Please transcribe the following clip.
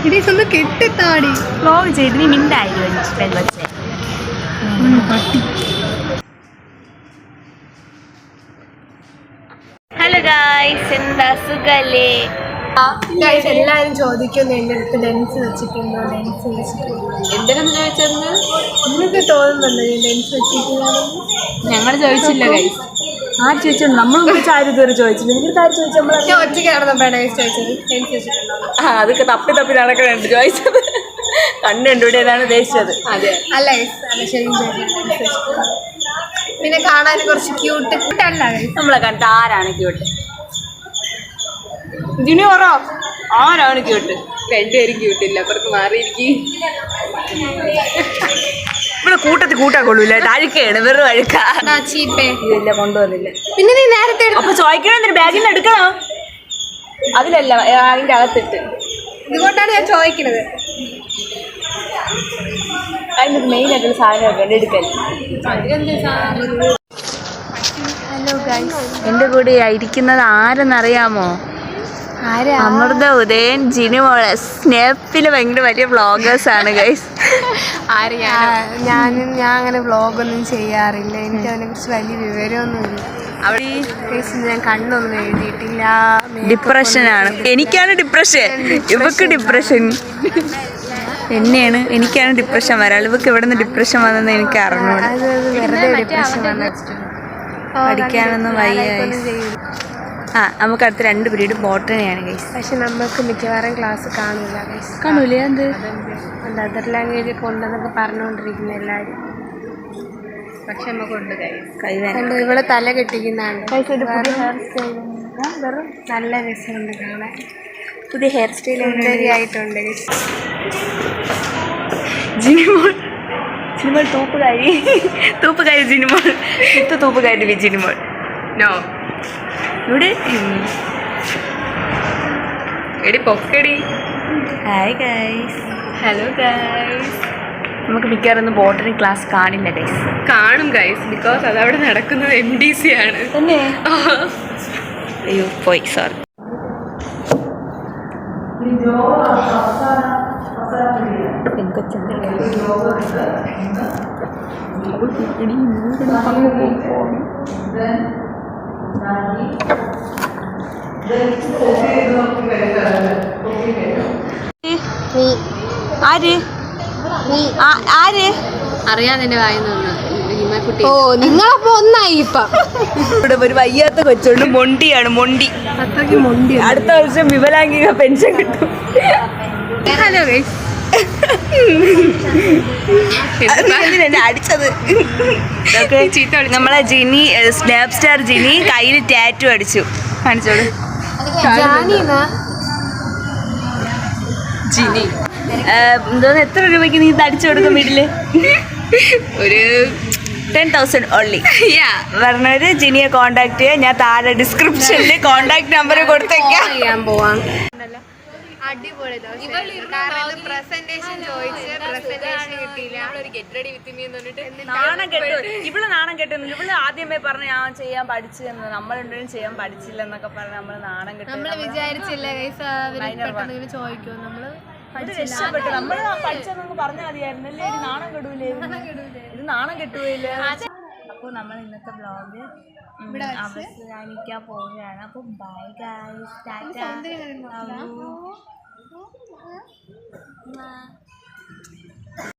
ഇടീസൊന്ന് കെട്ടിത്താടി vlog ചെയ്ത് നീ മിണ്ടായിരുന്നു hello guys, എന്താ സുഖല്ലേ? എല്ലാരും ചോദിക്കുന്നു എന്റെ അടുത്ത് ലെൻസ് വെച്ചിട്ടുണ്ടോ, ലെൻസ് വെച്ചിട്ടുണ്ടോ എന്തിനാന്ന് ചോദിച്ചെന്ന് നിങ്ങൾക്ക് തോന്നുന്നുണ്ടോ ഈ ലെൻസ് വെച്ചിട്ടുണ്ടെങ്കിൽ? ഞങ്ങൾ ചോദിച്ചില്ല ഗൈസ്. ആര് ചോദിച്ചു? നമ്മൾ വിളിച്ച് ആരും ഇതുവരെ ചോദിച്ചില്ല. നിങ്ങൾക്ക് ആര് ചോദിച്ചു? ഞാൻ ഒറ്റയ്ക്ക് നടന്നപ്പോഴാണ് ചോദിച്ചത് ലെൻസ് വെച്ചിട്ടുണ്ടോ. അതൊക്കെ തപ്പി തപ്പി നടക്കുന്നുണ്ട് ചോദിച്ചത്. കണ്ടുകൂടിയതാണ് ഉദ്ദേശിച്ചത്. അതെ അല്ല അല്ല ശരി. പിന്നെ കാണാൻ കുറച്ച് ക്യൂട്ട് അല്ല നമ്മളെ കണ്ടിട്ട് ആരാണ് ക്യൂട്ട്? ജിനി പറ, ആരാണ് ക്യൂട്ട്? രണ്ടുപേരും ക്യൂട്ടില്ല, അപ്പുറത്ത് മാറിയിരിക്കും. ഇവിടെ കൂട്ടത്തിൽ കൂട്ടാ കൊള്ളൂല, അഴുക്കാണ്, വെറും അഴുക്കാ. ഇല്ല, കൊണ്ടുവന്നില്ല. പിന്നെ നീ നേരത്തെ അപ്പൊ ചോദിക്കണം, ബാഗിൽ എടുക്കണോ? അതിലല്ല, അതിന്റെ അകത്തിട്ട്. ഇതുകൊണ്ടാണ് ഞാൻ ചോദിക്കുന്നത്. അതിന്റെ മെയിനായിട്ടുള്ള സാധനമൊക്കെ എടുക്കൽ. ഹലോ ഗൈസ്, എന്റെ കൂടെ ഇരിക്കുന്നത് ആരെന്നറിയാമോ? അമൃത, ഉദയൻ, ജിനുമോള്. സ്നാപ്പില് ഭയങ്കര വലിയ വ്ളോഗേഴ്സ് ആണ് ഗൈസ്. ഞാൻ അങ്ങനെ വ്ളോഗൊന്നും ചെയ്യാറില്ല, എനിക്ക് അതിനെ കുറിച്ച് വലിയ വിവരമൊന്നുമില്ല. അവിടെ ഞാൻ കണ്ണൊന്നും എഴുതിയിട്ടില്ല. ഡിപ്രഷനാണ്. എനിക്കാണ് ഡിപ്രഷൻ, ഇവക്ക് ഡിപ്രഷൻ എന്നെയാണ്. എനിക്കാണ് ഡിപ്രഷൻ വരാൾ. ഇവക്ക് എവിടെ നിന്ന് ഡിപ്രഷൻ വന്നെന്ന് എനിക്ക് അറിഞ്ഞൂടാ. വെറുതെ ഡിപ്രഷൻ പഠിക്കാനൊന്നും വയ്യ. നമുക്ക് അടുത്ത 2 പീരീഡ് ബോട്ടണിയാണ് ഗൈസ്. പക്ഷെ നമുക്ക് മിക്കവാറും ക്ലാസ് കാണൂല. കാണൂലേ? എന്ത് അതർ ലാംഗ്വേജ് കൊണ്ടെന്നൊക്കെ പറഞ്ഞുകൊണ്ടിരിക്കുന്ന എല്ലാവരും. പക്ഷെ നമുക്കുണ്ട് കൈ ഇവിടെ തല കെട്ടിക്കുന്നതാണ്. നല്ല രസമുണ്ട് കാണാൻ. പുതിയ ഹെയർ സ്റ്റൈൽ ആയിട്ടുണ്ട്. ജിനിമോൾ തൂപ്പുകാരി ജിനിമോൾ. തൂപ്പുകാരി ജിനിമോൾ. നോ ഇവിടെ എടി പൊക്കടി. Hi guys. Hello guys. നമുക്ക് മിക്കവാറും ബോട്ടണി ക്ലാസ് കാണില്ല ഗൈസ്. കാണും ഗൈസ്, ബിക്കോസ് അതവിടെ നടക്കുന്നത് MDC ആണ്. തന്നെ? അയ്യോ പോയി, സോറി. ആര് അറിയാൻ നിന്റെ വായിന്നൊന്ന്. ഓ, നിങ്ങളപ്പോ ഒന്നായി. ഇപ്പം ഇവിടെ ഒരു വയ്യാത്ത കൊച്ചുണ്ട്, മൊണ്ടിയാണ്. മൊണ്ടി അത്രയ്ക്ക് മൊണ്ടി. അടുത്ത വർഷം വിവലാംഗിക പെൻഷൻ കിട്ടും. Hello guys. എന്നെ അടിച്ചത് നമ്മളെ ജിനി, സ്നാപ് സ്റ്റാർ ജിനി കയ്യിൽ ടാറ്റു അടിച്ചു. കാണിച്ചോളൂ. ജിനി എന്തോന്ന്, എത്ര രൂപയ്ക്ക് നീ ഇത് അടിച്ചു കൊടുക്കും വീട്ടില്? ഒരു 10,000 ഓൺലി. പറഞ്ഞവര് ജിനിയെ കോണ്ടാക്ട് ചെയ്യാൻ ഞാൻ താഴെ ഡിസ്ക്രിപ്ഷനിൽ കോണ്ടാക്ട് നമ്പർ കൊടുത്തേക്കാം. പോവാം. അടിപൊളി പ്രസന്റേഷൻ ചോദിച്ച് പ്രസന്റേഷൻ കിട്ടിയില്ല. നാണം കെട്ടു. ഇവള് നാണം കെട്ടുന്നു. ഇവള് ആദ്യമേ പറഞ്ഞു ഞാൻ ചെയ്യാൻ പഠിച്ചു എന്ന്. നമ്മളെന്തെങ്കിലും ചെയ്യാൻ പഠിച്ചില്ല എന്നൊക്കെ പറഞ്ഞ് നമ്മള് നാണം കെട്ടു. നമ്മള് വിചാരിച്ചില്ല ചോദിക്കും. നമ്മള് രക്ഷപ്പെട്ടു. നമ്മള് പഠിച്ചെന്നൊക്കെ പറഞ്ഞാൽ മതിയായിരുന്നു. അല്ലേ? നാണം കെടൂലേ? ഇത് നാണം കെട്ടുകയില്ല. അപ്പോൾ നമ്മൾ ഇന്നത്തെ വ്ളോഗ് അവസാനിക്കാൻ പോവുകയാണ്. അപ്പോൾ ബൈ ഗൈസ്, ടാറ്റ.